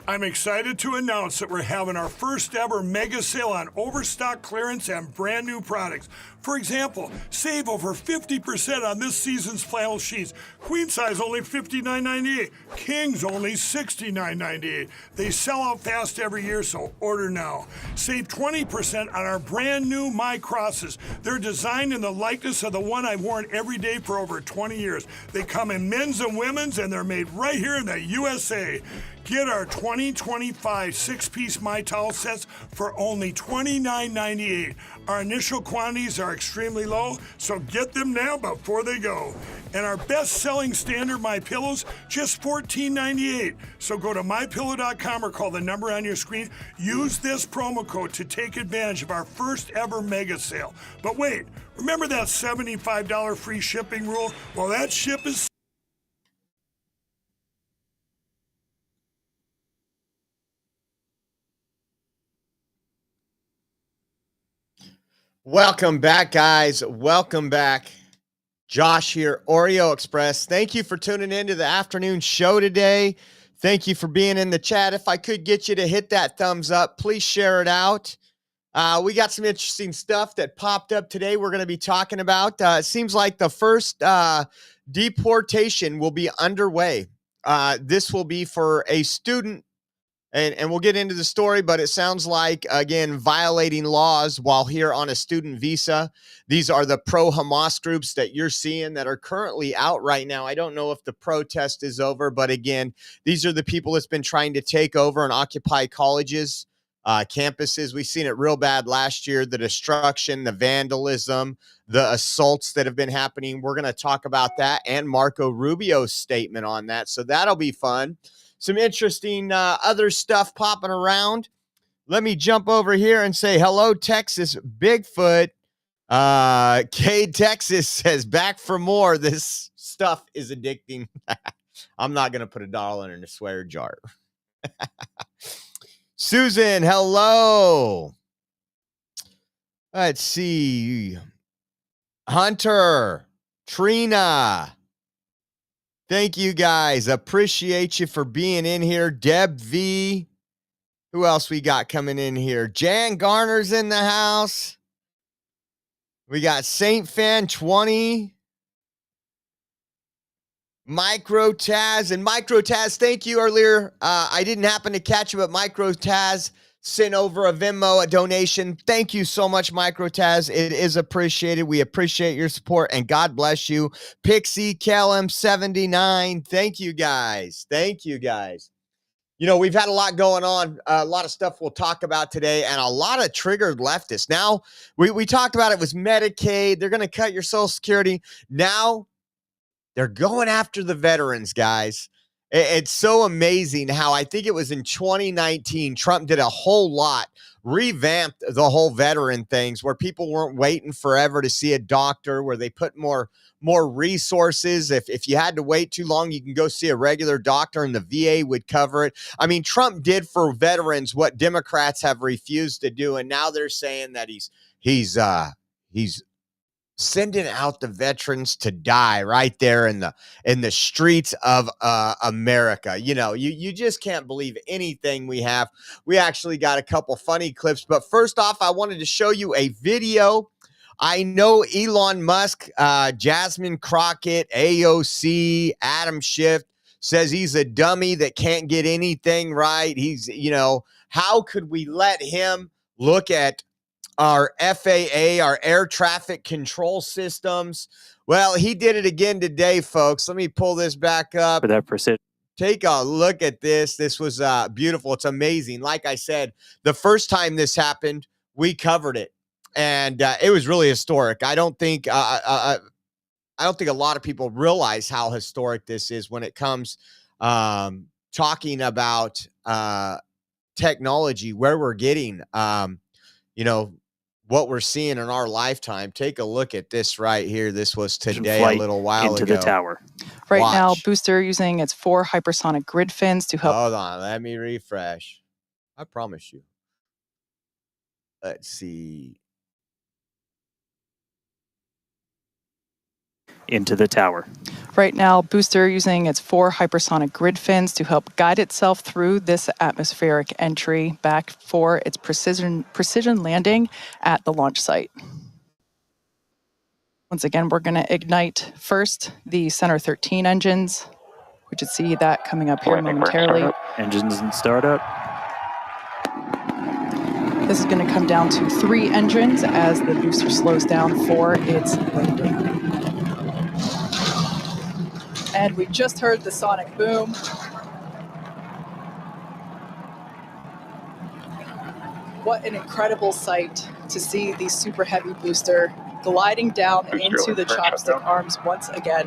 I'm excited to announce that we're having our first ever mega sale on overstock clearance and brand new products. For example, save over 50% on this season's flannel sheets. Queen size only $59.98. Kings only $69.98. They sell out fast every year, so order now. Save 20% on our brand new My Crosses. They're designed in the likeness of the one I've worn every day for over 20 years. They come in men's and women's, and they're made right here in the USA. Get our 2025 six-piece My Towel sets for only $29.98. Our initial quantities are extremely low, so get them now before they go. And our best-selling standard My Pillows, just $14.98. So go to mypillow.com or call the number on your screen. Use this promo code to take advantage of our first ever mega sale. But wait, remember that $75 free shipping rule? Well, that ship is... Welcome back, guys. Welcome back. Josh here, Oreo Express. Thank you for tuning in to the afternoon show today. Thank you for being in the chat. If I could get you to hit that thumbs up, please share it out. We got some interesting stuff that popped up today we're going to be talking about. It seems like the first deportation will be underway. This will be for a student. And we'll get into the story, but it sounds like, again, violating laws while here on a student visa. These are the pro-Hamas groups that you're seeing that are currently out right now. I don't know if the protest is over, but again, these are the people that's been trying to take over and occupy colleges, campuses. We've seen it real bad last year, the destruction, the vandalism, the assaults that have been happening. We're going to talk about that and Marco Rubio's statement on that, so that'll be fun. Some interesting other stuff popping around. Let me jump over here and say hello, Texas Bigfoot. Cade, Texas says back for more. This stuff is addicting. I'm not going to put $1 in a swear jar. Susan, hello. Let's see. Hunter, Trina. Thank you, guys. Appreciate you for being in here. Deb V. Who else we got coming in here? Jan Garner's in the house. We got Saint Fan 20. Micro Taz. And Micro Taz, thank you earlier. I didn't happen to catch you, but Micro Taz sent over a Venmo, a donation. Thank you so much, Micro Taz. It is appreciated. We appreciate your support, and God bless you. Pixie Kellum 79. Thank you, guys. Thank you, guys. You know, we've had a lot going on, a lot of stuff we'll talk about today, and a lot of triggered leftists. Now, we talked about it was Medicaid. They're going to cut your Social Security. Now, they're going after the veterans, guys. It's so amazing how I think it was in 2019, Trump did a whole lot, revamped the whole veteran things where people weren't waiting forever to see a doctor, where they put more resources. If you had to wait too long, you can go see a regular doctor and the VA would cover it. I mean, Trump did for veterans what Democrats have refused to do. And now they're saying that he's sending out the veterans to die right there in the streets of America. You know, you just can't believe anything we have. We actually got a couple funny clips, but first off, I wanted to show you a video. I know Elon Musk, Jasmine Crockett, AOC, Adam Schiff says he's a dummy that can't get anything right. He's, you know, how could we let him look at our FAA, our air traffic control systems? Well, he did it again today, folks. Let me pull this back up. For that precision. Take a look at this. This was beautiful. It's amazing. Like I said, the first time this happened, we covered it, and it was really historic. I don't think a lot of people realize how historic this is when it comes talking about technology, where we're getting, you know, what we're seeing in our lifetime. Take a look at this right here. This was today, a little while into ago. The tower. Right now, Booster using its 4 hypersonic grid fins to help. Hold on, let me refresh. I promise you. Let's see. Into the tower. right now, booster using its 4 hypersonic grid fins to help guide itself through this atmospheric entry back for its precision landing at the launch site. Once again, we're going to ignite first the Center 13 engines. We should see that coming up here momentarily. Engines in startup. This is going to come down to 3 engines as the booster slows down for its landing. And we just heard the sonic boom. What an incredible sight to see the Super Heavy booster gliding down into the chopstick arms once again.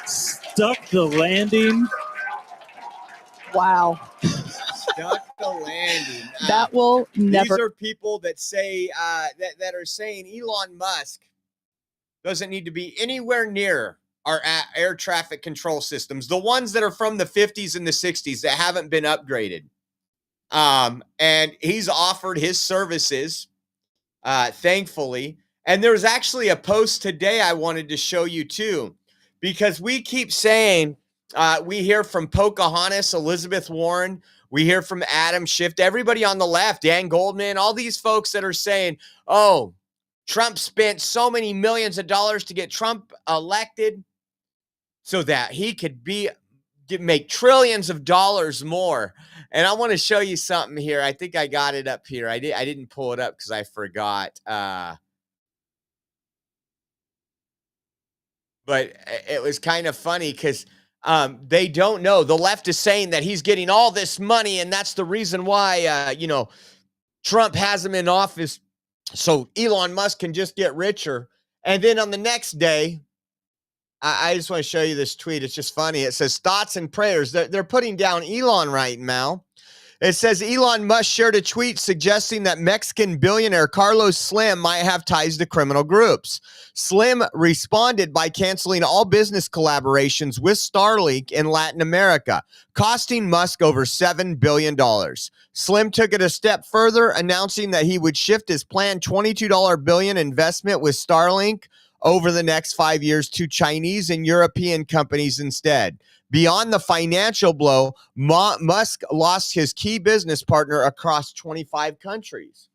Stuck the landing. Wow. Stuck the landing. That will never. These are people that say that are saying Elon Musk doesn't need to be anywhere near our air traffic control systems, the ones that are from the 50s and the 60s that haven't been upgraded. And he's offered his services, thankfully. And there's actually a post today I wanted to show you too, because we keep saying, we hear from Pocahontas, Elizabeth Warren, we hear from Adam Schiff, everybody on the left, Dan Goldman, all these folks that are saying, oh, Trump spent so many millions of dollars to get Trump elected so that he could make trillions of dollars more. And I want to show you something here. I think I got it up here. I didn't pull it up because I forgot. But it was kind of funny because they don't know. The left is saying that he's getting all this money, and that's the reason why, Trump has him in office so Elon Musk can just get richer. And then on the next day, I just want to show you this tweet. It's just funny. It says, thoughts and prayers. They're putting down Elon right now. It says Elon Musk shared a tweet suggesting that Mexican billionaire Carlos Slim might have ties to criminal groups. Slim responded by canceling all business collaborations with Starlink in Latin America, costing Musk over $7 billion. Slim took it a step further, announcing that he would shift his planned $22 billion investment with Starlink over the next 5 years to Chinese and European companies instead. Beyond the financial blow, Musk lost his key business partner across 25 countries.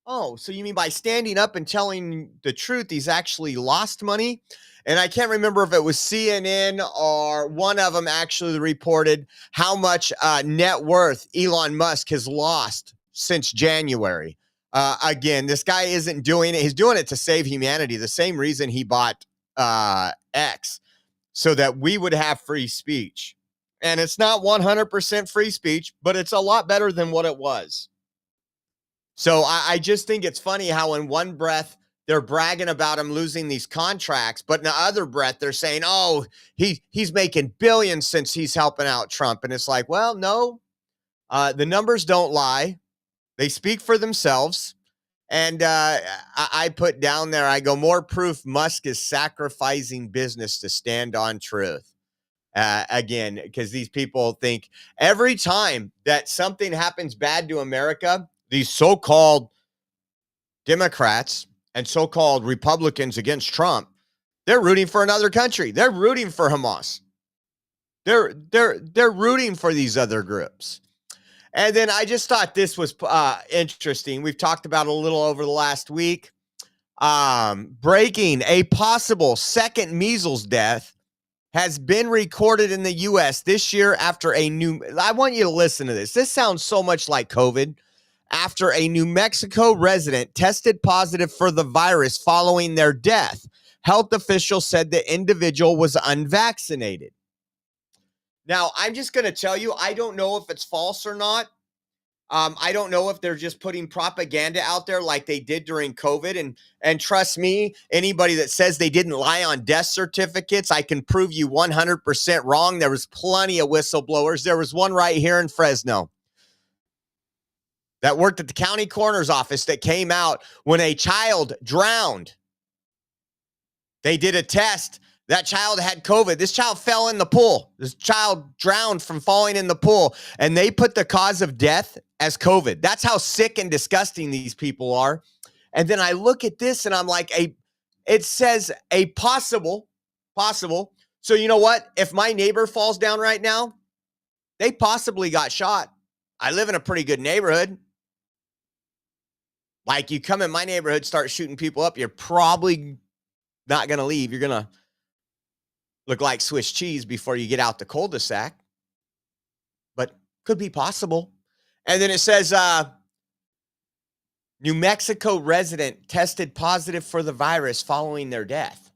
Oh, so you mean by standing up and telling the truth, he's actually lost money? And I can't remember if it was CNN or one of them actually reported how much net worth Elon Musk has lost since January. Again, this guy isn't doing it. He's doing it to save humanity. The same reason he bought X, so that we would have free speech. And it's not 100% free speech, but it's a lot better than what it was. So I just think it's funny how in one breath they're bragging about him losing these contracts, but in the other breath they're saying, oh, he's making billions since he's helping out Trump. And it's like, well, no, the numbers don't lie. They speak for themselves. And I put down there, I go, more proof Musk is sacrificing business to stand on truth. Again, because these people think every time that something happens bad to America, these so-called Democrats and so-called Republicans against Trump, they're rooting for another country. They're rooting for Hamas. They're rooting for these other groups. And then I just thought this was interesting. We've talked about it a little over the last week. Breaking, a possible second measles death has been recorded in the U.S. this year after I want you to listen to this. This sounds so much like COVID. After a New Mexico resident tested positive for the virus following their death, health officials said the individual was unvaccinated. Now, I'm just going to tell you, I don't know if it's false or not. I don't know if they're just putting propaganda out there like they did during COVID. And trust me, anybody that says they didn't lie on death certificates, I can prove you 100% wrong. There was plenty of whistleblowers. There was one right here in Fresno that worked at the county coroner's office that came out when a child drowned. They did a test. That child had COVID. This child fell in the pool. This child drowned from falling in the pool. And they put the cause of death as COVID. That's how sick and disgusting these people are. And then I look at this and I'm like, it says a possible. So you know what? If my neighbor falls down right now, they possibly got shot. I live in a pretty good neighborhood. Like, you come in my neighborhood, start shooting people up, you're probably not going to leave. You're going to look like Swiss cheese before you get out the cul-de-sac. But could be possible. And then it says, New Mexico resident tested positive for the virus following their death.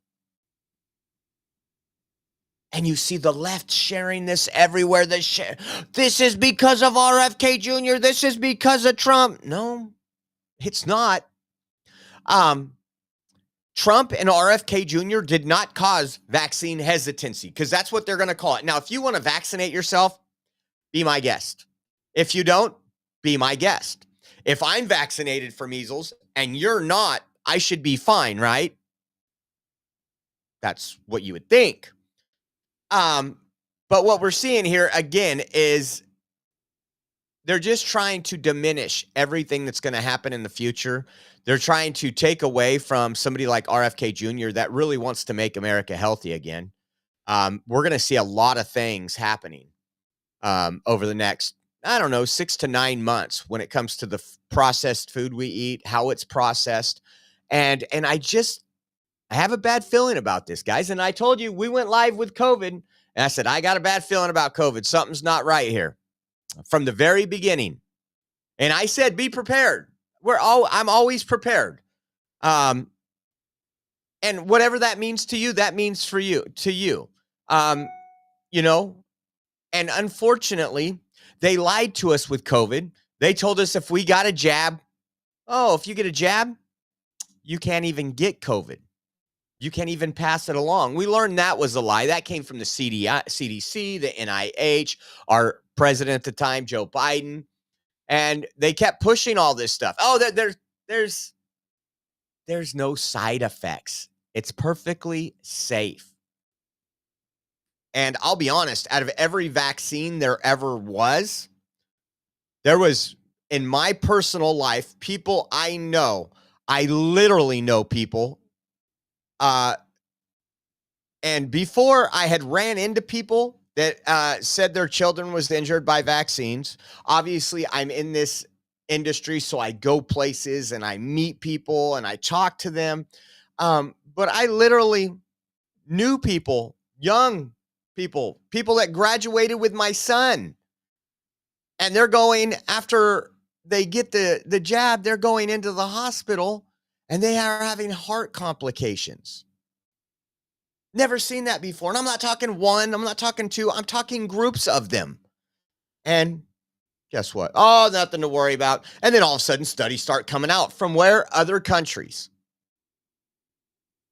And you see the left sharing this everywhere. This is because of RFK Jr. This is because of Trump. No, it's not. Trump and RFK Jr. did not cause vaccine hesitancy, because that's what they're going to call it. Now, if you want to vaccinate yourself, be my guest. If you don't, be my guest. If I'm vaccinated for measles and you're not, I should be fine, right? That's what you would think. But what we're seeing here again is they're just trying to diminish everything that's going to happen in the future. They're trying to take away from somebody like RFK Jr. that really wants to make America healthy again. We're going to see a lot of things happening over the next, 6 to 9 months when it comes to the processed food we eat, how it's processed. And I have a bad feeling about this, guys. And I told you, we went live with COVID, and I said, I got a bad feeling about COVID. Something's not right here from the very beginning. And I said, be prepared. I'm always prepared. And whatever that means to you, that means to you. And unfortunately, they lied to us with COVID. They told us if we got a jab, if you get a jab, you can't even get COVID. You can't even pass it along. We learned that was a lie. That came from the CDC, the NIH, our president at the time, Joe Biden. And they kept pushing all this stuff. There's no side effects. It's perfectly safe. And I'll be honest, out of every vaccine there ever was, there was, in my personal life, people I know, I literally know people. And before I had ran into people that said their children was injured by vaccines. Obviously, I'm in this industry, so I go places and I meet people and I talk to them. But I literally knew people, young people that graduated with my son. And they're going, after they get the jab, they're going into the hospital and they are having heart complications. Never seen that before. And I'm not talking one, I'm not talking two, I'm talking groups of them. And guess what? Oh, nothing to worry about. And then all of a sudden, studies start coming out from where? Other countries.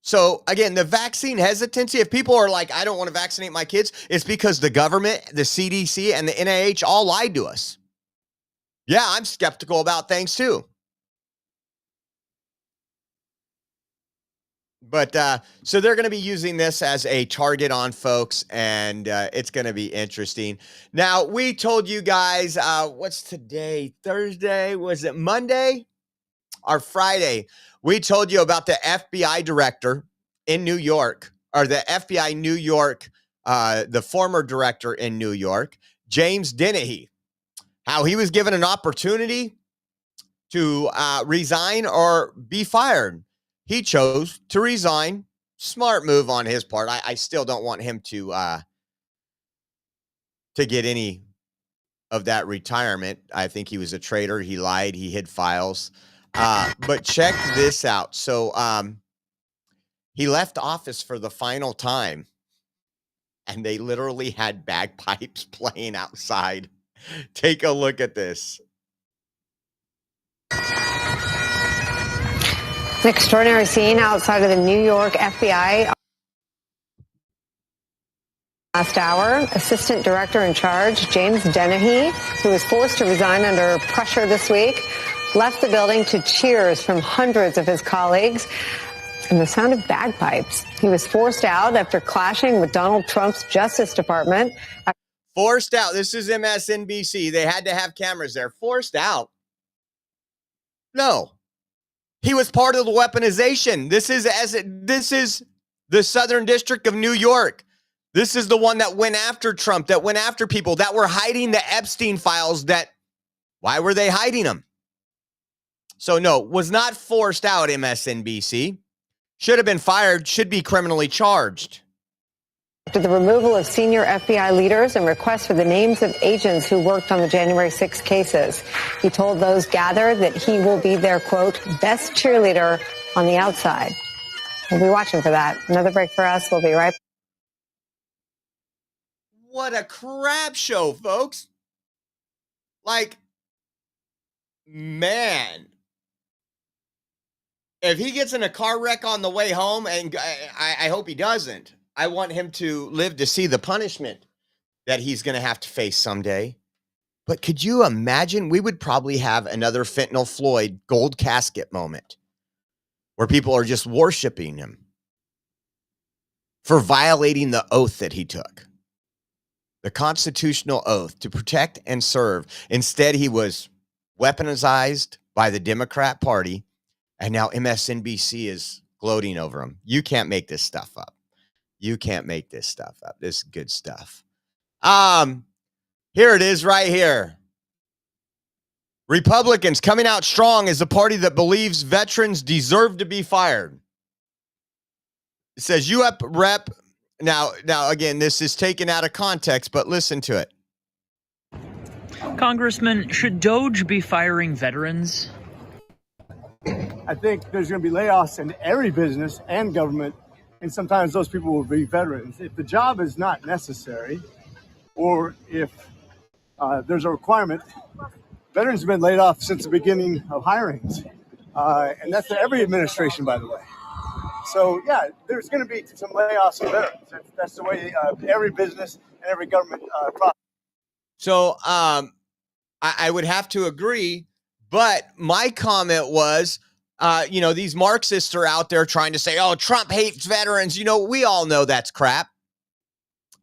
So again, the vaccine hesitancy, if people are like, I don't want to vaccinate my kids, it's because the government, the CDC, and the NIH all lied to us. Yeah, I'm skeptical about things too. But so they're going to be using this as a target on folks, and it's going to be interesting. Now, we told you guys, what's today? Thursday? Was it Monday or Friday? We told you about the FBI director in New York, or the FBI New York, the former director in New York, James Dennehy, how he was given an opportunity to resign or be fired. He chose to resign. Smart move on his part. I still don't want him to get any of that retirement. I think he was a traitor. He lied. He hid files. But check this out. So he left office for the final time, and they literally had bagpipes playing outside. Take a look at this. An extraordinary scene outside of the New York FBI. Last hour, Assistant Director in Charge, James Dennehy, who was forced to resign under pressure this week, left the building to cheers from hundreds of his colleagues and the sound of bagpipes. He was forced out after clashing with Donald Trump's Justice Department. Forced out. This is MSNBC. They had to have cameras there. Forced out. No. He was part of the weaponization. This is the Southern District of New York. This is the one that went after Trump, that went after people that were hiding the Epstein files. Why were they hiding them? So no, was not forced out, MSNBC. Should have been fired, should be criminally charged. After the removal of senior FBI leaders and requests for the names of agents who worked on the January 6 cases, he told those gathered that he will be their, quote, best cheerleader on the outside. We'll be watching for that. Another break for us. We'll be right back. What a crap show, folks. Like, man. If he gets in a car wreck on the way home, and I hope he doesn't, I want him to live to see the punishment that he's going to have to face someday. But could you imagine? We would probably have another Fentanyl Floyd gold casket moment where people are just worshiping him for violating the oath that he took, the constitutional oath to protect and serve. Instead, he was weaponized by the Democrat Party, and now MSNBC is gloating over him. You can't make this stuff up. You can't make this stuff up. This is good stuff. Here it is right here. Republicans coming out strong as a party that believes veterans deserve to be fired. It says, you up, rep. Now, again, this is taken out of context, but listen to it. Congressman, should DOJ be firing veterans? I think there's going to be layoffs in every business and government, and sometimes those people will be veterans. If the job is not necessary, or if there's a requirement, veterans have been laid off since the beginning of hirings, and that's every administration, by the way. So, yeah, there's going to be some layoffs of veterans. That's the way every business and every government process. So, I would have to agree, but my comment was, these Marxists are out there trying to say, oh, Trump hates veterans. We all know that's crap.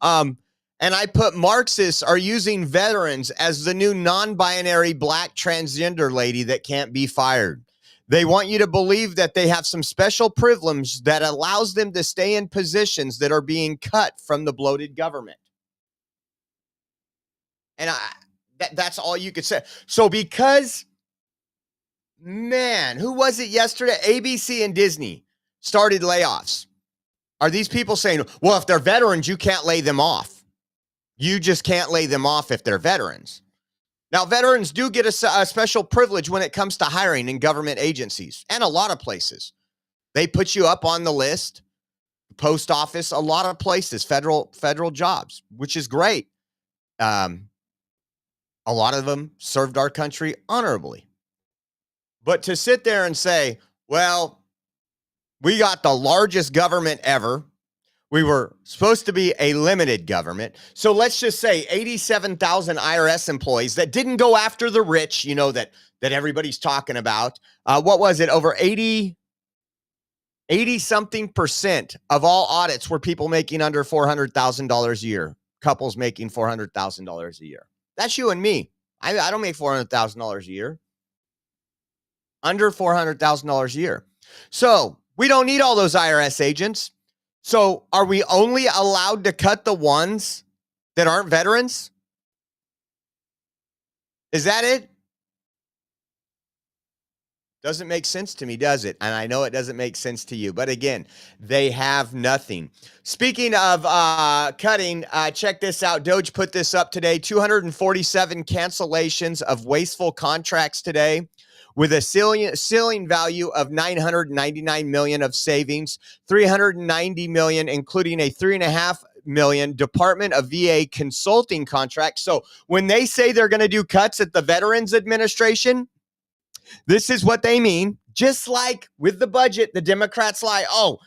And I put Marxists are using veterans as the new non-binary black transgender lady that can't be fired. They want you to believe that they have some special privilege that allows them to stay in positions that are being cut from the bloated government. And that's all you could say. So because, man, who was it yesterday? ABC and Disney started layoffs. Are these people saying, well, if they're veterans, you can't lay them off? You just can't lay them off if they're veterans. Now, veterans do get a special privilege when it comes to hiring in government agencies and a lot of places. They put you up on the list, post office, a lot of places, federal jobs, which is great. A lot of them served our country honorably. But to sit there and say, well, we got the largest government ever. We were supposed to be a limited government. So let's just say 87,000 IRS employees that didn't go after the rich, that everybody's talking about. What was it? Over 80 something percent of all audits were people making under $400,000 a year, couples making $400,000 a year. That's you and me. I don't make $400,000 a year. Under $400,000 a year. So we don't need all those IRS agents. So are we only allowed to cut the ones that aren't veterans? Is that it? Doesn't make sense to me, does it? And I know it doesn't make sense to you. But again, they have nothing. Speaking of cutting, check this out. Doge put this up today. 247 cancellations of wasteful contracts today, with a ceiling value of $999 million of savings, $390 million, including a $3.5 million Department of VA consulting contract. So when they say they're going to do cuts at the Veterans Administration, this is what they mean. Just like with the budget, the Democrats lie, oh,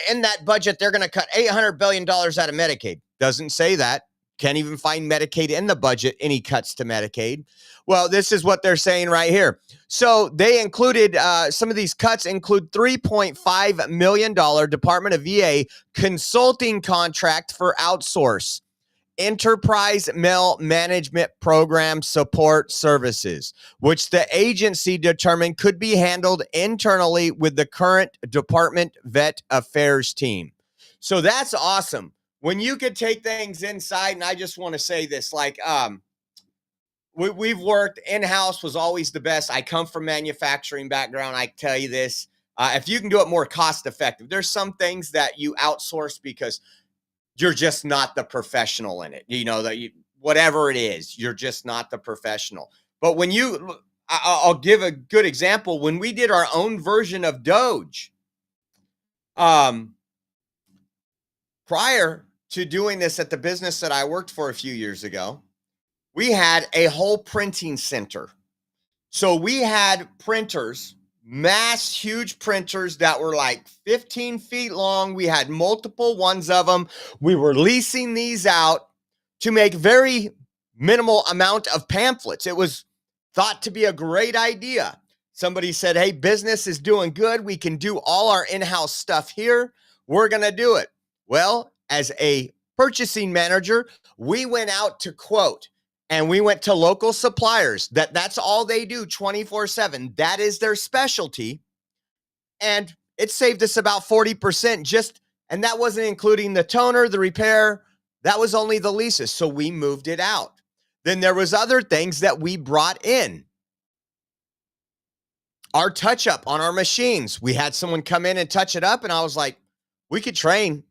in that budget, they're going to cut $800 billion out of Medicaid. Doesn't say that. Can't even find Medicaid in the budget, any cuts to Medicaid. Well, this is what they're saying right here. So they included, some of these cuts include $3.5 million Department of VA consulting contract for outsource. Enterprise Mail Management Program Support Services, which the agency determined could be handled internally with the current Department Vet Affairs team. So that's awesome. When you could take things inside, and I just want to say this, like, we've worked in-house was always the best. I come from manufacturing background. I tell you this, if you can do it more cost effective, there's some things that you outsource because you're just not the professional in it. You know, that whatever it is, you're just not the professional. But when I'll give a good example. When we did our own version of Doge, prior to doing this at the business that I worked for a few years ago, we had a whole printing center. So we had printers, huge printers that were like 15 feet long. We had multiple ones of them. We were leasing these out to make very minimal amount of pamphlets. It was thought to be a great idea. Somebody said, hey, business is doing good. We can do all our in-house stuff here. We're going to do it. Well, as a purchasing manager, we went out to quote. And we went to local suppliers. That's all they do 24/7. That is their specialty. And it saved us about 40% and that wasn't including the toner, the repair. That was only the leases. So we moved it out. Then there was other things that we brought in. Our touch up on our machines. We had someone come in and touch it up. And I was like, we could train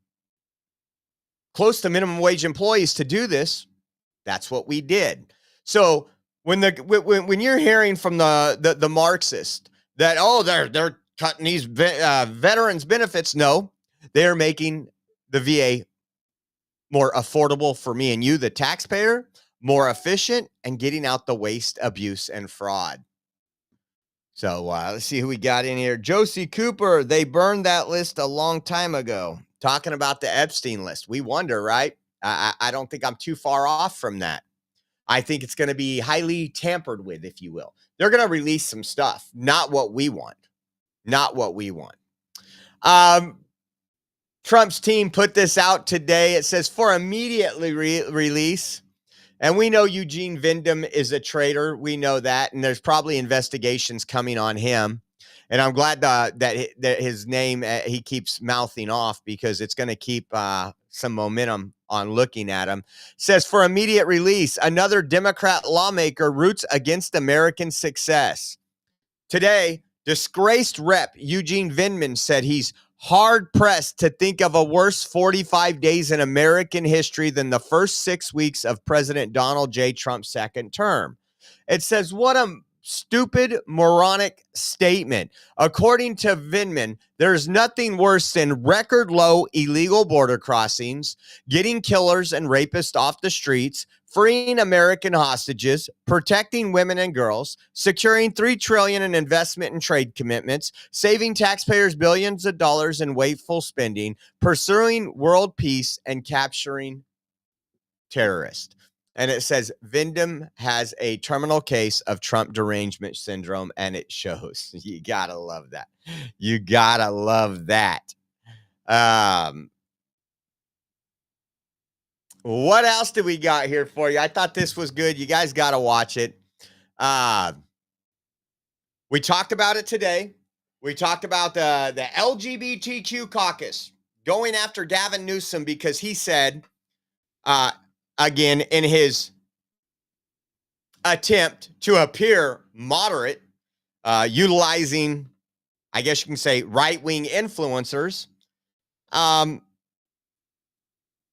close to minimum wage employees to do this. That's what we did. So when you're hearing from the Marxist that, oh, they're cutting these veterans benefits, no, they're making the VA more affordable for me and you, the taxpayer, more efficient, and getting out the waste, abuse, and fraud. So let's see who we got in here. Josie Cooper, they burned that list a long time ago. Talking about the Epstein list. We wonder, right? I don't think I'm too far off from that. I think it's going to be highly tampered with, if you will. They're going to release some stuff. Not what we want. Not what we want. Trump's team put this out today. It says for immediately release. And we know Eugene Vindem is a traitor. We know that. And there's probably investigations coming on him. And I'm glad that his name, he keeps mouthing off because it's going to keep some momentum on looking at him. Says for immediate release, another Democrat lawmaker roots against American success. Today, disgraced Rep. Eugene Vindman said he's hard-pressed to think of a worse 45 days in American history than the first 6 weeks of President Donald J. Trump's second term. It says, what a stupid, moronic statement. According to Vindman, there's nothing worse than record low illegal border crossings, getting killers and rapists off the streets, freeing American hostages, protecting women and girls, securing $3 trillion in investment and trade commitments, saving taxpayers billions of dollars in wasteful spending, pursuing world peace, and capturing terrorists. And it says Vindem has a terminal case of Trump derangement syndrome, and it shows. You gotta love that. You gotta love that. What else do we got here for you? I thought this was good. You guys gotta watch it. We talked about it today. We talked about the LGBTQ caucus going after Gavin Newsom because he said, again, in his attempt to appear moderate, utilizing, I guess you can say, right-wing influencers, the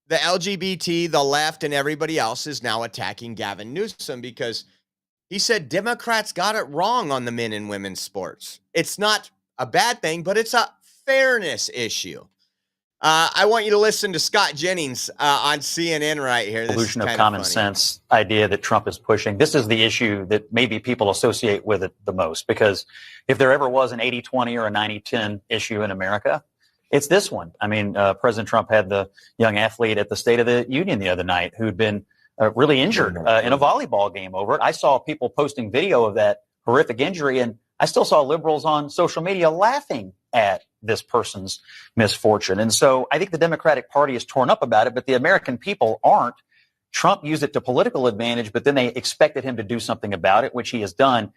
LGBT, the left, and everybody else is now attacking Gavin Newsom because he said Democrats got it wrong on the men and women's sports. It's not a bad thing, but it's a fairness issue. I want you to listen to Scott Jennings on CNN right here. This Illusion of common sense idea that Trump is pushing. This is the issue that maybe people associate with it the most, because if there ever was an 80-20 or a 90-10 issue in America, it's this one. I mean, President Trump had the young athlete at the State of the Union the other night who'd been really injured in a volleyball game over it. I saw people posting video of that horrific injury, and I still saw liberals on social media laughing at this person's misfortune. And so I think the Democratic Party is torn up about it, but the American people aren't. Trump used it to political advantage, but then they expected him to do something about it, which he has done.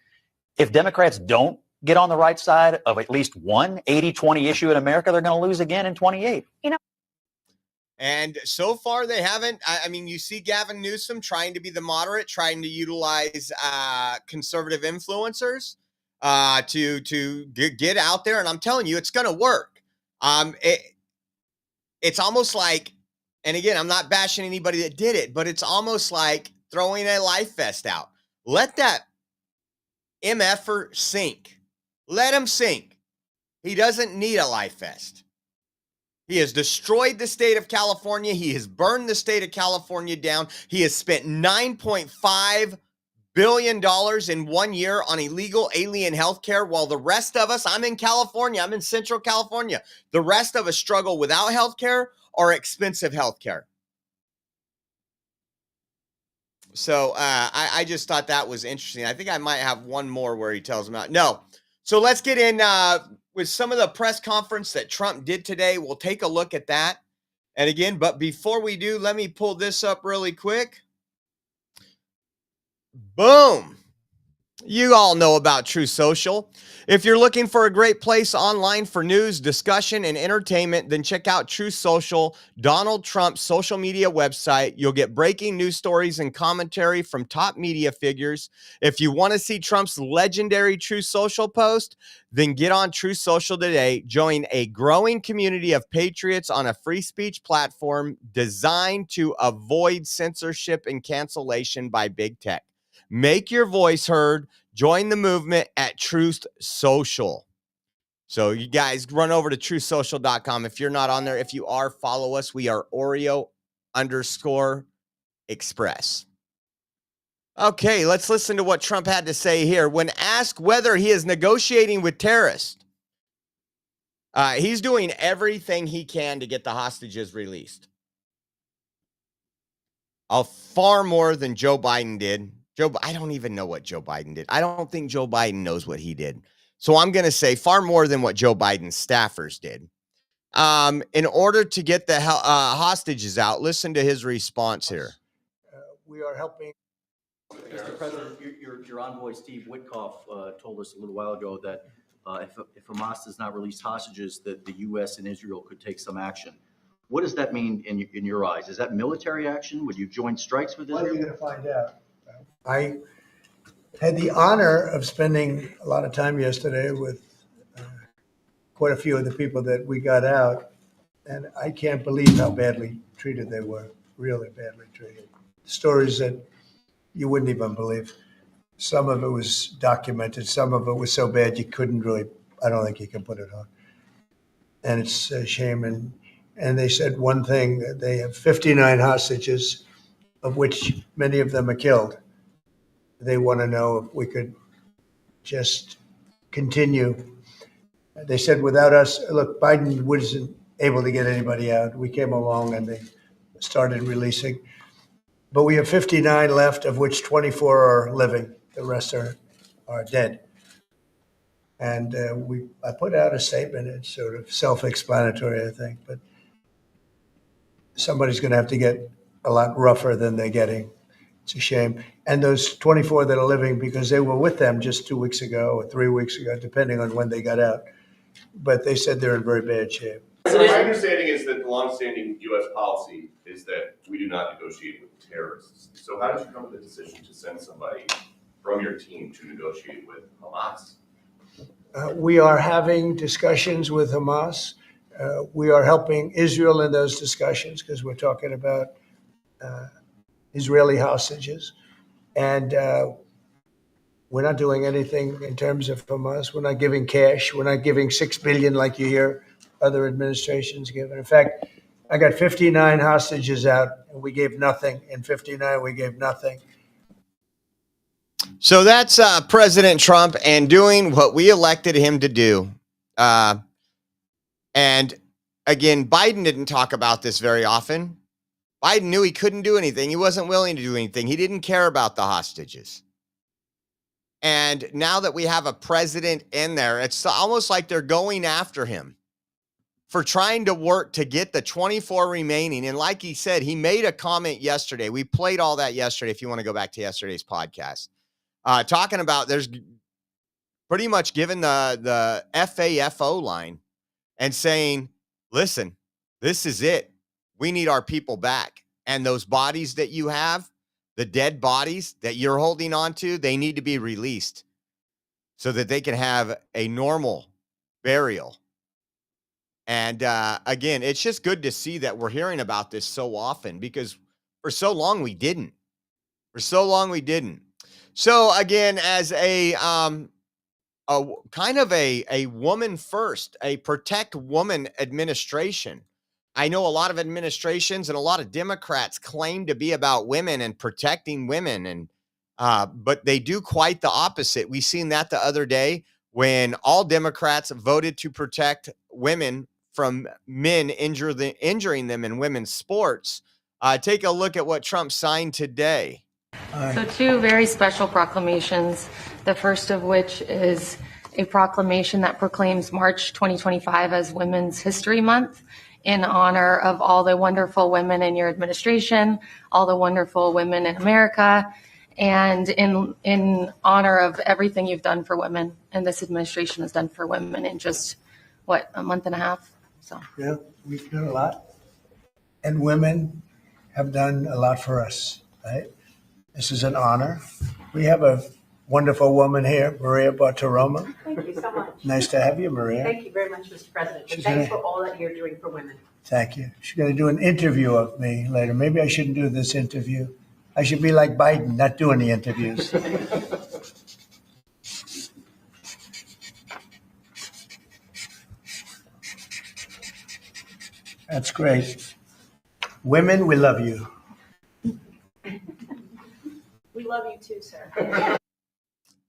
If Democrats don't get on the right side of at least one 80-20 issue in America, they're going to lose again in 28. And so far, they haven't. I mean, you see Gavin Newsom trying to be the moderate, trying to utilize conservative influencers to get out there. And I'm telling you, it's going to work. It's almost like, and again, I'm not bashing anybody that did it, but it's almost like throwing a life vest out. Let that MFer sink. Let him sink. He doesn't need a life vest. He has destroyed the state of California. He has burned the state of California down. He has spent $9.5 billion in 1 year on illegal alien healthcare, while the rest of us, I'm in California, I'm in Central California, the rest of us struggle without healthcare or expensive healthcare. So I just thought that was interesting. I think I might have one more where he tells them out. No. So let's get in with some of the press conference that Trump did today. We'll take a look at that. And again, but before we do, let me pull this up really quick. Boom. You all know about True Social. If you're looking for a great place online for news, discussion, and entertainment, then check out True Social, Donald Trump's social media website. You'll get breaking news stories and commentary from top media figures. If you want to see Trump's legendary True Social post, then get on True Social today. Join a growing community of patriots on a free speech platform designed to avoid censorship and cancellation by big tech. Make your voice heard. Join the movement at Truth Social. So you guys run over to truthsocial.com. If you're not on there, if you are, follow us. We are Oreo_Express. Okay, let's listen to what Trump had to say here. When asked whether he is negotiating with terrorists, he's doing everything he can to get the hostages released. Far more than Joe Biden did. I don't even know what Joe Biden did. I don't think Joe Biden knows what he did. So I'm going to say far more than what Joe Biden's staffers did. In order to get the hostages out, listen to his response here. We are helping. Mr. President, your envoy, Steve Witkoff, told us a little while ago that if Hamas does not release hostages, that the U.S. and Israel could take some action. What does that mean in your eyes? Is that military action? Would you join strikes with Israel? Well, you're going to find out. I had the honor of spending a lot of time yesterday with quite a few of the people that we got out, and I can't believe how badly treated they were, really badly treated. Stories that you wouldn't even believe. Some of it was documented. Some of it was so bad you couldn't really, I don't think you can put it on. And it's a shame. And they said one thing, that they have 59 hostages, of which many of them are killed. They want to know if we could just continue. They said without us, look, Biden wasn't able to get anybody out. We came along and they started releasing. But we have 59 left, of which 24 are living. The rest are dead. And I put out a statement. It's sort of self-explanatory, I think. But somebody's going to have to get a lot rougher than they're getting. It's a shame. And those 24 that are living, because they were with them just 2 weeks ago or 3 weeks ago, depending on when they got out. But they said they're in very bad shape. So my understanding is that the longstanding U.S. policy is that we do not negotiate with terrorists. So how did you come to the decision to send somebody from your team to negotiate with Hamas? We are having discussions with Hamas. We are helping Israel in those discussions because we're talking about Israeli hostages. And we're not doing anything in terms of Hamas. We're not giving cash. We're not giving $6 billion like you hear other administrations give. In fact, I got 59 hostages out, and we gave nothing. In 59, we gave nothing. So that's President Trump and doing what we elected him to do. And again, Biden didn't talk about this very often. Biden knew he couldn't do anything. He wasn't willing to do anything. He didn't care about the hostages. And now that we have a president in there, it's almost like they're going after him for trying to work to get the 24 remaining. And like he said, he made a comment yesterday. We played all that yesterday. If you want to go back to yesterday's podcast, talking about there's pretty much given the FAFO line and saying, listen, this is it. We need our people back. And those bodies that you have, the dead bodies that you're holding on to, they need to be released so that they can have a normal burial. And again, it's just good to see that we're hearing about this so often, because for so long we didn't. So again, as a kind of a woman first, a protect woman administration. I know a lot of administrations and a lot of Democrats claim to be about women and protecting women, and but they do quite the opposite. We seen that the other day when all Democrats voted to protect women from men injuring them in women's sports. Take a look at what Trump signed today. So 2 very special proclamations, the first of which is a proclamation that proclaims March 2025 as Women's History Month in honor of all the wonderful women in your administration, all the wonderful women in America, and in honor of everything you've done for women and this administration has done for women in just, a month and a half? So Yeah, we've done a lot. And women have done a lot for us, right? This is an honor. We have a wonderful woman here, Maria Bartiromo. Thank you so much. Nice to have you, Maria. Thank you very much, Mr. President. And thanks for all that you're doing for women. Thank you. She's going to do an interview of me later. Maybe I shouldn't do this interview. I should be like Biden, not do any interviews. That's great. Women, we love you. We love you too, sir.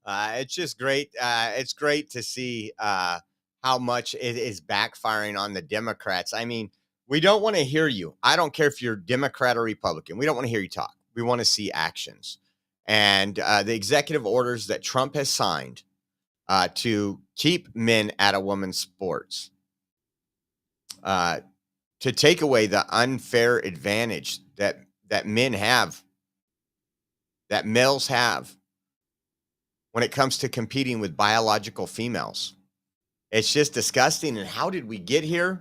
It's just great. It's great to see how much it is backfiring on the Democrats. I mean, we don't want to hear you. I don't care if you're Democrat or Republican. We don't want to hear you talk. We want to see actions. And the executive orders that Trump has signed to keep men out of women's sports, to take away the unfair advantage that men have, that males have when it comes to competing with biological females. It's just disgusting. And how did we get here?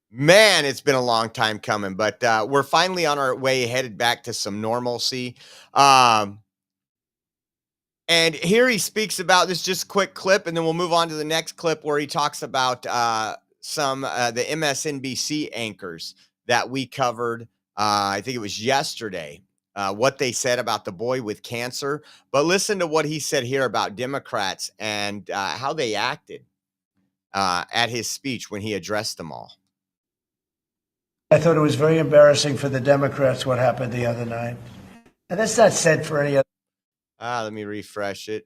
Man, it's been a long time coming, but we're finally on our way headed back to some normalcy. And here he speaks about this, just quick clip, and then we'll move on to the next clip where he talks about the MSNBC anchors that we covered. I think it was yesterday, what they said about the boy with cancer. But listen to what he said here about Democrats and how they acted at his speech when he addressed them all. I thought it was very embarrassing for the Democrats what happened the other night. And that's not said for any other. Let me refresh it.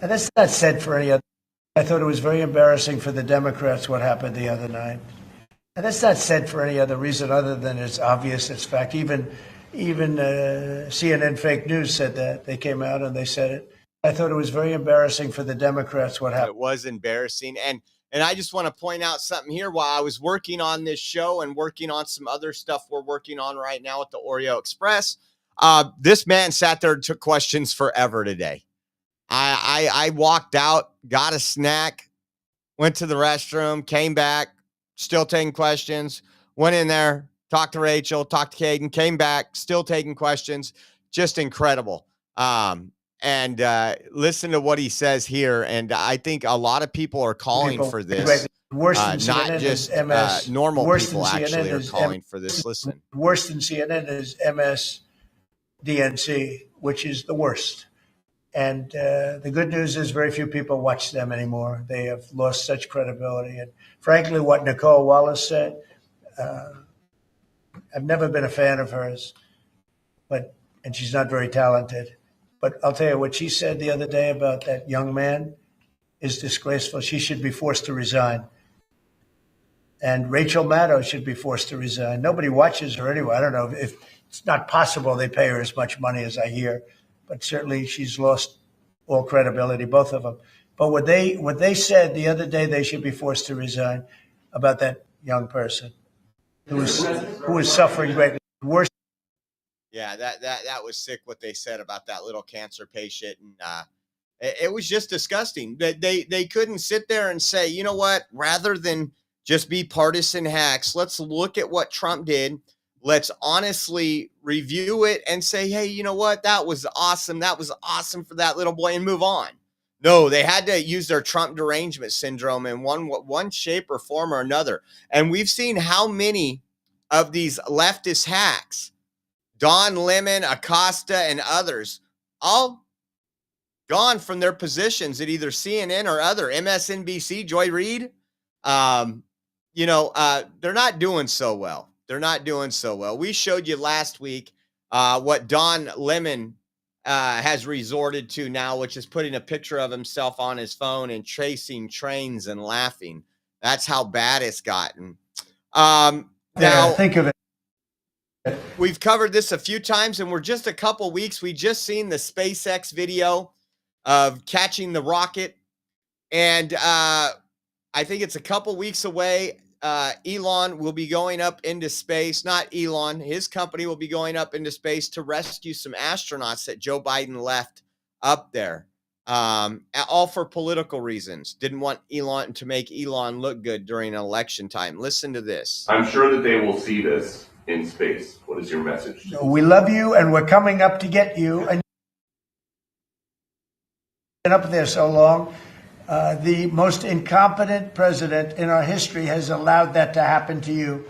And that's not said for any other. I thought it was very embarrassing for the Democrats what happened the other night. And that's not said for any other reason other than it's obvious, it's fact. Even CNN fake news said that. They came out and they said it. I thought it was very embarrassing for the Democrats what happened. It was embarrassing. And I just want to point out something here. While I was working on this show and working on some other stuff we're working on right now at the Oreo Express, this man sat there and took questions forever today. I walked out, got a snack, went to the restroom, came back, still taking questions, went in there, talked to Rachel, talked to Caden, came back, still taking questions. Just incredible. And listen to what he says here. And I think a lot is are calling for this. Worse than not CNN just is MS. normal Worse people than actually CNN are is calling for this. Listen. Worse than CNN is MSDNC, which is the worst. And the good news is very few people watch them anymore. They have lost such credibility. And frankly, what Nicole Wallace said, I've never been a fan of hers, and she's not very talented. But I'll tell you what she said the other day about that young man is disgraceful. She should be forced to resign. And Rachel Maddow should be forced to resign. Nobody watches her anyway. I don't know if it's not possible they pay her as much money as I hear, but certainly she's lost all credibility, both of them. But what they said the other day, they should be forced to resign about that young person who was suffering greatly. Worse. Yeah, that was sick what they said about that little cancer patient, and it was just disgusting. They couldn't sit there and say, you know what, rather than just be partisan hacks, let's look at what Trump did. Let's honestly review it and say, hey, you know what, that was awesome. That was awesome for that little boy, and move on. No, they had to use their Trump derangement syndrome in one shape or form or another. And we've seen how many of these leftist hacks, Don Lemon, Acosta, and others, all gone from their positions at either CNN or other, MSNBC, Joy Reid. They're not doing so well. They're not doing so well. We showed you last week what Don Lemon has resorted to now, which is putting a picture of himself on his phone and tracing trains and laughing. That's how bad it's gotten. Now, think of it. We've covered this a few times, and we're just a couple weeks. We just seen the SpaceX video of catching the rocket, and I think it's a couple weeks away. Elon will be going up into space. Not Elon, his company will be going up into space to rescue some astronauts that Joe Biden left up there, all for political reasons. Didn't want Elon to make Elon look good during election time. Listen to this. I'm sure that they will see this in space. What is your message? We love you, and we're coming up to get you. And been up there so long. The most incompetent president in our history has allowed that to happen to you.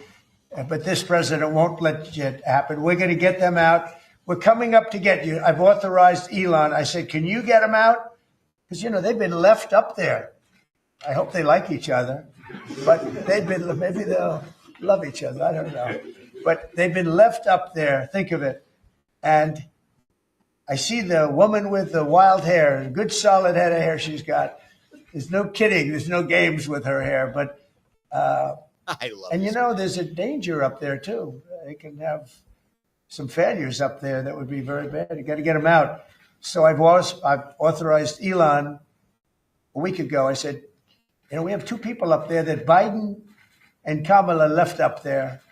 But this president won't let it happen. We're going to get them out. We're coming up to get you. I've authorized Elon. I said, can you get them out? Because, they've been left up there. I hope they like each other. But maybe they'll love each other. I don't know. But they've been left up there. Think of it. And I see the woman with the wild hair, a good solid head of hair she's got. There's no kidding. There's no games with her hair. But I love it. There's a danger up there, too. They can have some failures up there that would be very bad. You got to get them out. So I've authorized Elon a week ago. I said, we have two people up there that Biden and Kamala left up there.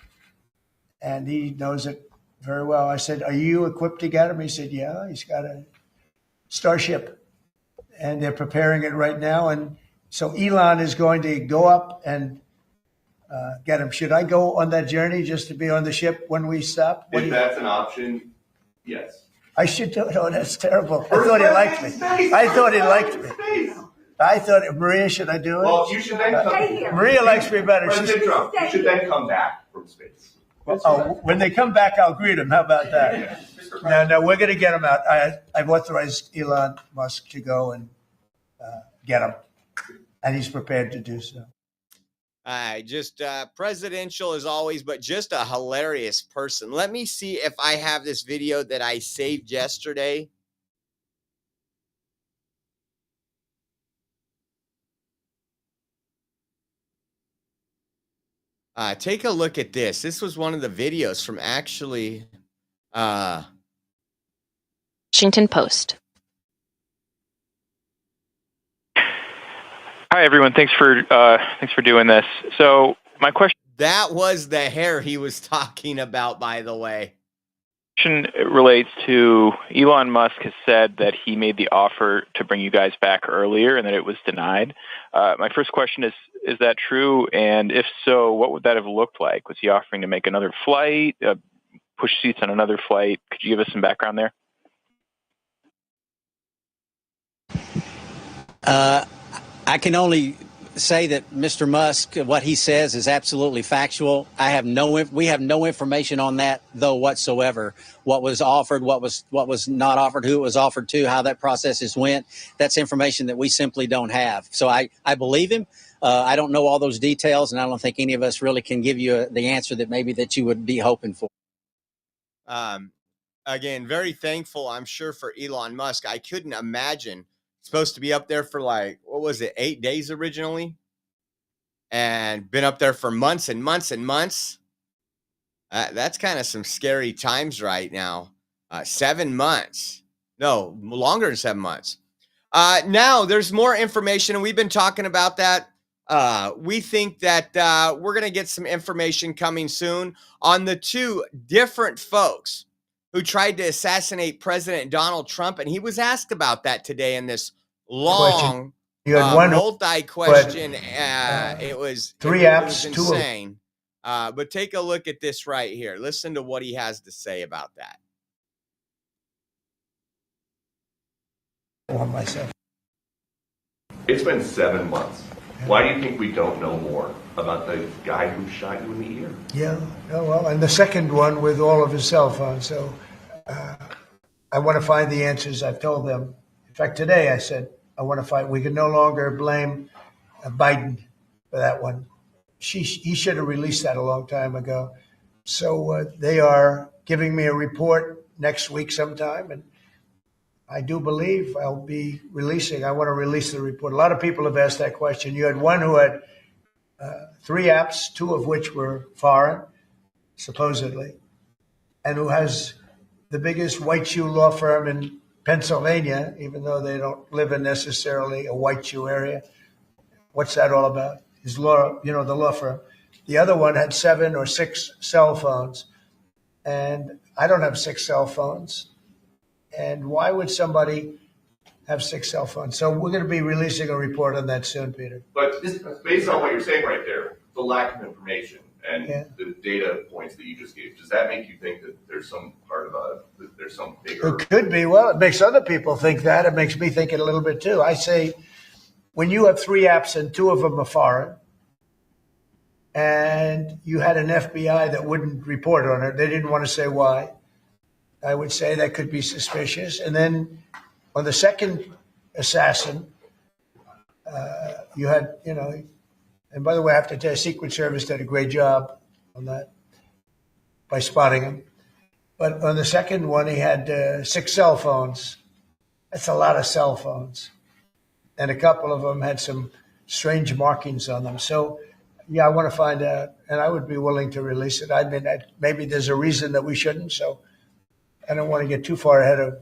And he knows it very well. I said, are you equipped to get him? He said, yeah, he's got a Starship. And they're preparing it right now. And so Elon is going to go up and get him. Should I go on that journey just to be on the ship when we stop? If that's an option, yes. I should do it. Oh, that's terrible. I thought he liked me. I thought, Maria, should I do it? Well, you should then come. Maria likes me better. President Trump, you should then come back from space. When they come back, I'll greet them. How about that? No, we're going to get them out. I've authorized Elon Musk to go and get them, and he's prepared to do so. Just presidential as always, but just a hilarious person. Let me see if I have this video that I saved yesterday. Take a look at this. This was one of the videos from actually Washington Post. Hi, everyone. Thanks for doing this. So my question. That was the hair he was talking about, by the way. Relates to Elon Musk has said that he made the offer to bring you guys back earlier and that it was denied. My first question is that true? And if so, what would that have looked like? Was he offering to make another flight, push seats on another flight? Could you give us some background there? I can only say that Mr. Musk, what he says is absolutely factual. We have no information on that, though, whatsoever. What was offered, what was not offered, who it was offered to, how that process went. That's information that we simply don't have. So I believe him. I don't know all those details, and I don't think any of us really can give you the answer that you would be hoping for. Again, very thankful, I'm sure, for Elon Musk. I couldn't imagine. Supposed to be up there for 8 days originally. and been up there for months and months and months. That's kind of some scary times right now. 7 months. No, longer than 7 months. Now there's more information, and we've been talking about that. We think that we're going to get some information coming soon on the two different folks who tried to assassinate President Donald Trump. And he was asked about that today in this long, You had one multi-question. It was 3 it apps, was 2 of insane. But take a look at this right here. Listen to what he has to say about that. on myself. It's been 7 months. Why do you think we don't know more about the guy who shot you in the ear? Yeah, oh, well, and the second one with all of his cell phones. So I want to find the answers. I've told them. In fact, today I said, I want to find, we can no longer blame Biden for that one. He should have released that a long time ago. So they are giving me a report next week sometime, and I do believe I'll be releasing. I want to release the report. A lot of people have asked that question. You had one who had 3 apps, 2 of which were foreign, supposedly, and who has the biggest white shoe law firm in Pennsylvania, even though they don't live in necessarily a white shoe area. What's that all about? His law, the law firm. The other one had 7 or 6 cell phones, and I don't have 6 cell phones. And why would somebody have 6 cell phones? So we're going to be releasing a report on that soon, Peter. But based on what you're saying right there, the lack of information and the data points that you just gave, does that make you think that there's some part of that there's some bigger? It could be. Well, it makes other people think that. It makes me think it a little bit too. I say, when you have 3 apps and 2 of them are foreign, and you had an FBI that wouldn't report on it, they didn't want to say why. I would say that could be suspicious. And then on the second assassin, you had, and by the way, I have to tell you, Secret Service did a great job on that by spotting him. But on the second one, he had 6 cell phones. That's a lot of cell phones. And a couple of them had some strange markings on them. So, yeah, I want to find out, and I would be willing to release it. I mean, maybe there's a reason that we shouldn't, so I don't want to get too far ahead of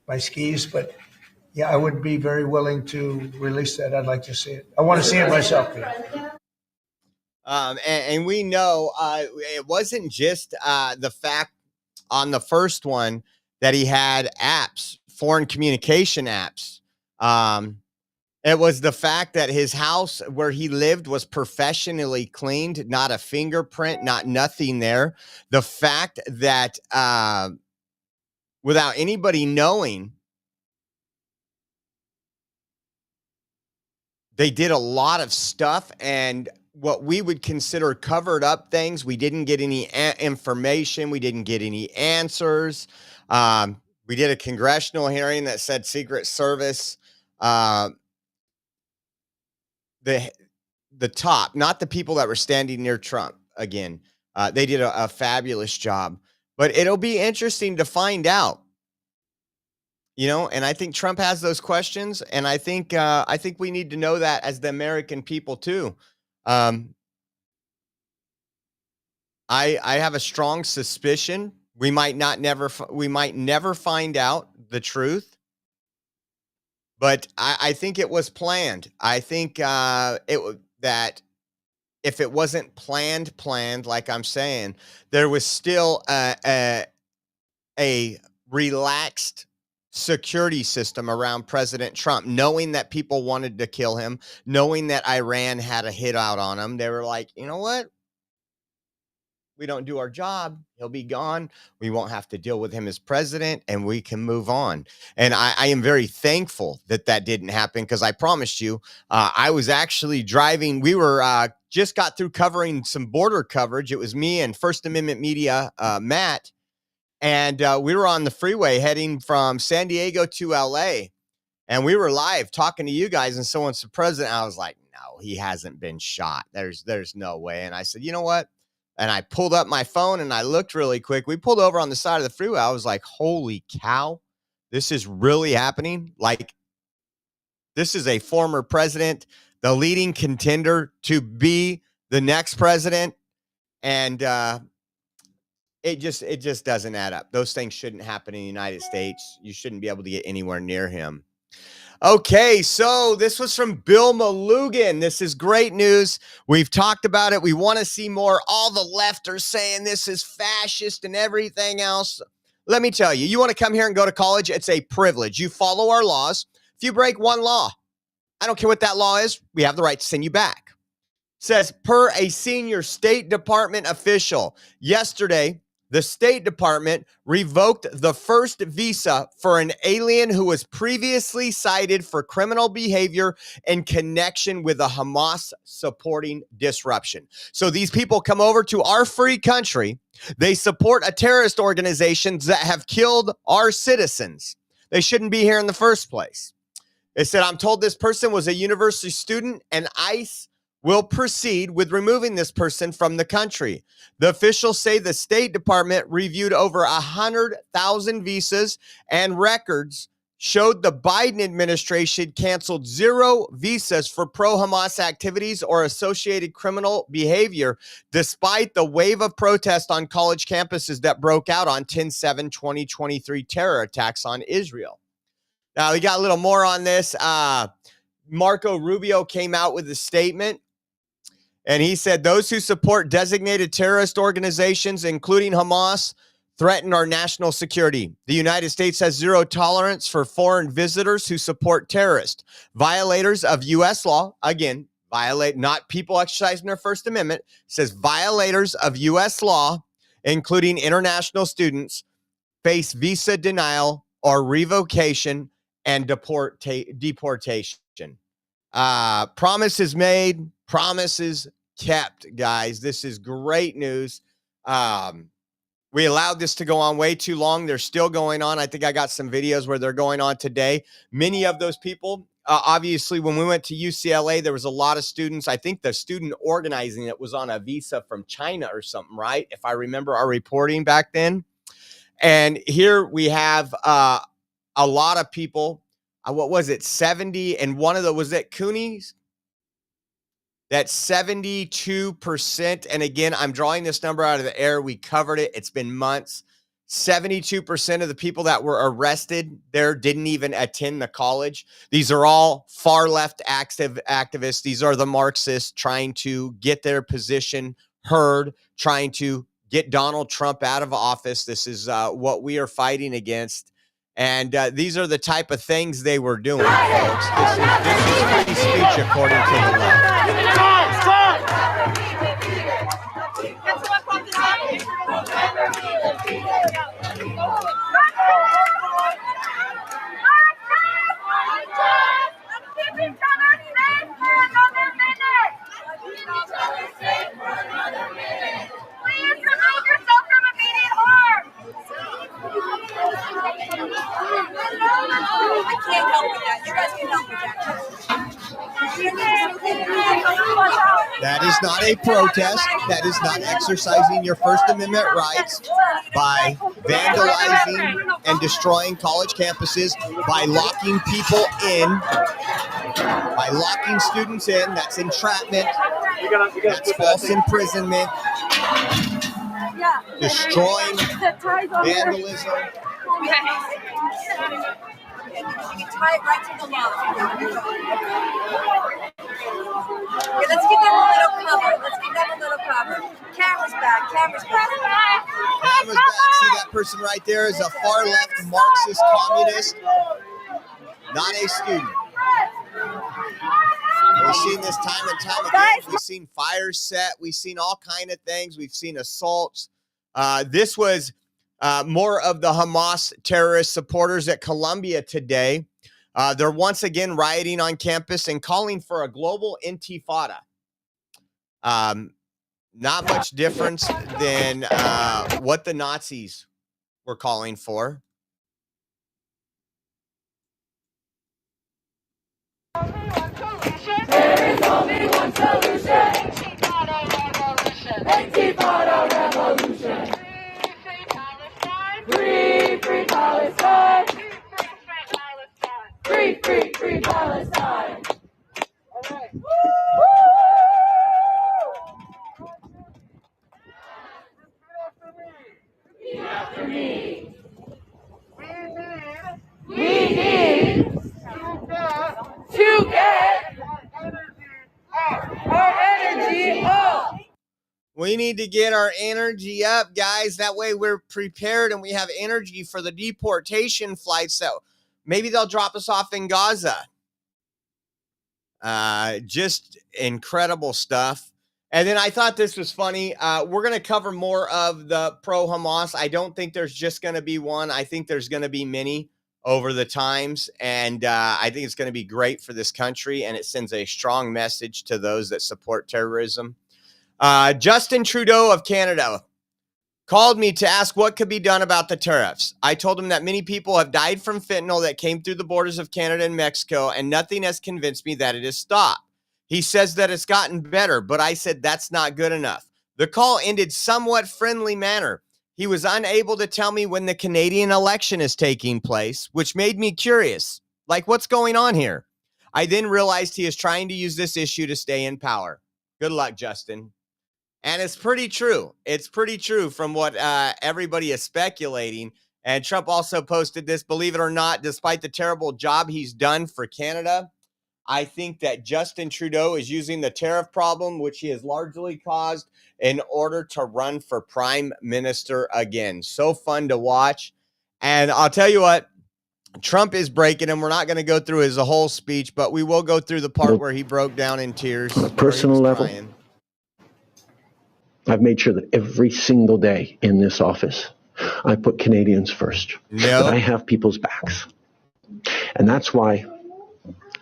my skis, but yeah, I would be very willing to release that. I'd like to see it. I want to see it myself. And we know it wasn't just the fact on the first one that he had apps, foreign communication apps. It was the fact that his house where he lived was professionally cleaned, not a fingerprint, not nothing there. The fact that without anybody knowing, they did a lot of stuff and what we would consider covered up things. We didn't get any information. We didn't get any answers. We did a congressional hearing that said Secret Service, the top, not the people that were standing near Trump. Again, they did a fabulous job, but it'll be interesting to find out. And I think Trump has those questions, and I think we need to know that as the American people too. I have a strong suspicion we might never find out the truth, but I think it was planned. I think that if it wasn't planned, like I'm saying, there was still a relaxed security system around President Trump, knowing that people wanted to kill him, knowing that Iran had a hit out on him. They were like, you know what? We don't do our job, he'll be gone. We won't have to deal with him as president, and we can move on. And I am very thankful that didn't happen, because I promised you, I was actually driving. We were just got through covering some border coverage. It was me and First Amendment Media, Matt, and we were on the freeway heading from San Diego to LA, and we were live talking to you guys, and someone said, President, I was like, no, he hasn't been shot. There's no way. And I said, you know what? And I pulled up my phone and I looked really quick. We pulled over on the side of the freeway. I was like, holy cow, this is really happening. Like, this is a former president. the leading contender to be the next president. And it just doesn't add up. Those things shouldn't happen in the United States. You shouldn't be able to get anywhere near him. Okay, so this was from Bill Malugan. This is great news. We've talked about it. We want to see more. All the left are saying this is fascist and everything else. Let me tell you, you want to come here and go to college? It's a privilege. You follow our laws. If you break one law, I don't care what that law is, we have the right to send you back. It says, per a senior State Department official, yesterday, the State Department revoked the first visa for an alien who was previously cited for criminal behavior in connection with a Hamas supporting disruption. So these people come over to our free country. They support a terrorist organization that have killed our citizens. They shouldn't be here in the first place. It said, I'm told this person was a university student and ICE will proceed with removing this person from the country. The officials say the State Department reviewed over 100,000 visas and records showed the Biden administration canceled 0 visas for pro-Hamas activities or associated criminal behavior, despite the wave of protest on college campuses that broke out on 10/7/2023 terror attacks on Israel. Now, we got a little more on this. Marco Rubio came out with a statement, and he said, those who support designated terrorist organizations, including Hamas, threaten our national security. The United States has zero tolerance for foreign visitors who support terrorists. Violators of U.S. law, again, not people exercising their First Amendment, says violators of U.S. law, including international students, face visa denial or revocation and deportation. Promises made, promises kept, guys. This is great news. We allowed this to go on way too long. They're still going on. I think I got some videos where they're going on today. Many of those people, obviously, when we went to UCLA, there was a lot of students. I think the student organizing it was on a visa from China or something, right? If I remember our reporting back then. And here we have a lot of people. What was it? 70. And one of the, was it Cooney's? That's 72%. And again, I'm drawing this number out of the air. We covered it. It's been months. 72% of the people that were arrested there didn't even attend the college. These are all far left activists. These are the Marxists trying to get their position heard, trying to get Donald Trump out of office. This is what we are fighting against. And these are the type of things they were doing, folks. This is free speech according to the law. I can't help with that. You guys can help with that. That is not a protest. That is not exercising your First Amendment rights by vandalizing and destroying college campuses, by locking people in, by locking students in. That's entrapment. That's false imprisonment. Destroying, vandalism. You can tie it right to the law. Okay, let's give them a little cover. Camera's back. Camera's back. See that person right there is a far left Marxist communist, not a student. We've seen this time and time again. We've seen fires set. We've seen all kind of things. We've seen assaults. This was more of the Hamas terrorist supporters at Columbia today. They're once again rioting on campus and calling for a global intifada. Not much difference than what the Nazis were calling for. There is only one solution. Intifada revolution. Free Palestine. Free Palestine. Free Palestine. All right. To get our energy up. We need to get our energy up, guys. That way we're prepared and we have energy for the deportation flights. So maybe they'll drop us off in Gaza. Just incredible stuff. And then I thought this was funny. We're going to cover more of the pro-Hamas. I don't think there's just going to be one. I think there's going to be many over the times. And I think it's going to be great for this country. And it sends a strong message to those that support terrorism. Justin Trudeau of Canada called me to ask what could be done about the tariffs. I told him that many people have died from fentanyl that came through the borders of Canada and Mexico, and nothing has convinced me that it has stopped. He says that it's gotten better, but I said that's not good enough. The call ended somewhat friendly manner. He was unable to tell me when the Canadian election is taking place, which made me curious. Like, what's going on here? I then realized he is trying to use this issue to stay in power. Good luck, Justin. And it's pretty true. It's pretty true from what everybody is speculating. And Trump also posted this, believe it or not, despite the terrible job he's done for Canada, I think that Justin Trudeau is using the tariff problem, which he has largely caused, in order to run for prime minister again. So fun to watch. And I'll tell you what, Trump is breaking him. We're not going to go through his whole speech, but we will go through the part where he broke down in tears. On a personal level, crying. I've made sure that every single day in this office, I put Canadians first. No. That I have people's backs. And that's why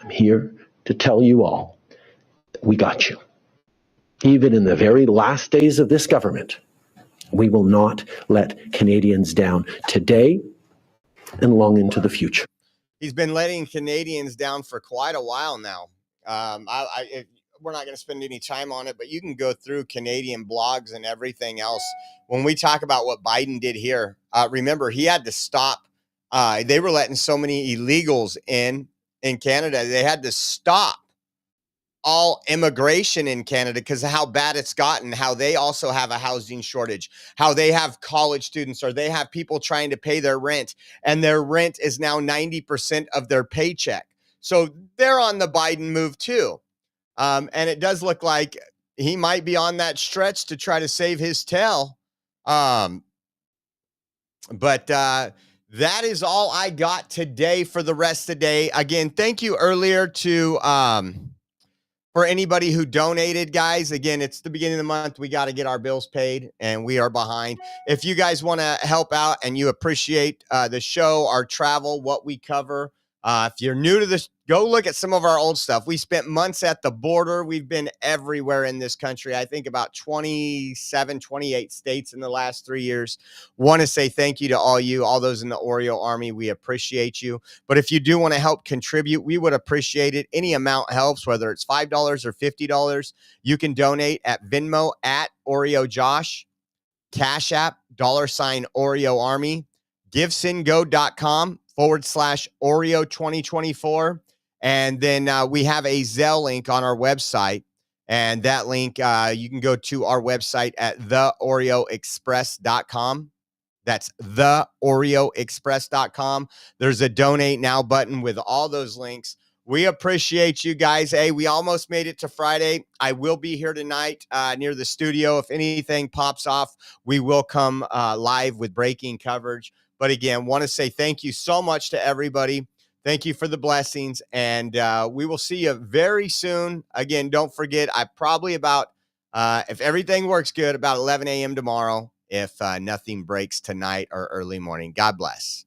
I'm here to tell you all that we got you. Even in the very last days of this government, we will not let Canadians down today and long into the future. He's been letting Canadians down for quite a while now. We're not going to spend any time on it, but you can go through Canadian blogs and everything else. When we talk about what Biden did here, remember, he had to stop. They were letting so many illegals in Canada. They had to stop all immigration in Canada because of how bad it's gotten, how they also have a housing shortage, how they have college students or they have people trying to pay their rent, and their rent is now 90% of their paycheck. So they're on the Biden move too. And it does look like he might be on that stretch to try to save his tail. But that is all I got today for the rest of the day. Again, thank you earlier to for anybody who donated, guys. Again, it's the beginning of the month. We got to get our bills paid, and we are behind. If you guys want to help out and you appreciate the show, our travel, what we cover, if you're new to this, go look at some of our old stuff. We spent months at the border. We've been everywhere in this country. I think about 27, 28 states in the last 3 years. Want to say thank you to all you, all those in the Oreo Army. We appreciate you. But if you do want to help contribute, we would appreciate it. Any amount helps, whether it's $5 or $50. You can donate at Venmo at Oreo Josh, Cash App, $Oreo Army, GiveSendGo.com/Oreo 2024. And then we have a Zelle link on our website. And that link, you can go to our website at theoreoexpress.com. That's theoreoexpress.com. There's a donate now button with all those links. We appreciate you guys. Hey, we almost made it to Friday. I will be here tonight near the studio. If anything pops off, we will come live with breaking coverage. But again, want to say thank you so much to everybody. Thank you for the blessings. And we will see you very soon. Again, don't forget, I probably about, if everything works good, about 11 a.m. tomorrow, if nothing breaks tonight or early morning. God bless.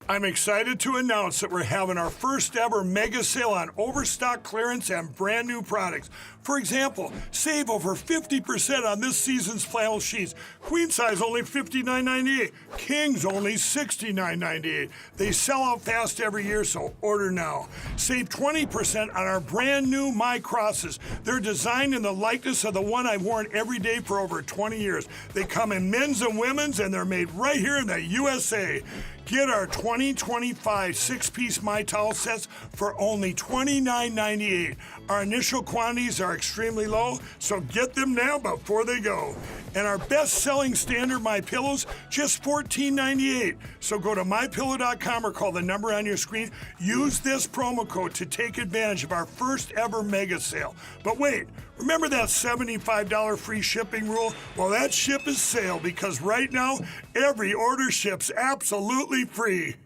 I'm excited to announce that we're having our first ever mega sale on overstock clearance and brand new products. For example, save over 50% on this season's flannel sheets. Queen size only $59.98. Kings only $69.98. They sell out fast every year, so order now. Save 20% on our brand new My Crosses. They're designed in the likeness of the one I've worn every day for over 20 years. They come in men's and women's, and they're made right here in the USA. Get our 2025 6-piece My Towel sets for only $29.98. Our initial quantities are extremely low, so get them now before they go. And our best-selling standard MyPillows, just $14.98. So go to mypillow.com or call the number on your screen. Use this promo code to take advantage of our first ever mega sale. But wait, remember that $75 free shipping rule? Well, that ship is sailed because right now, every order ships absolutely free.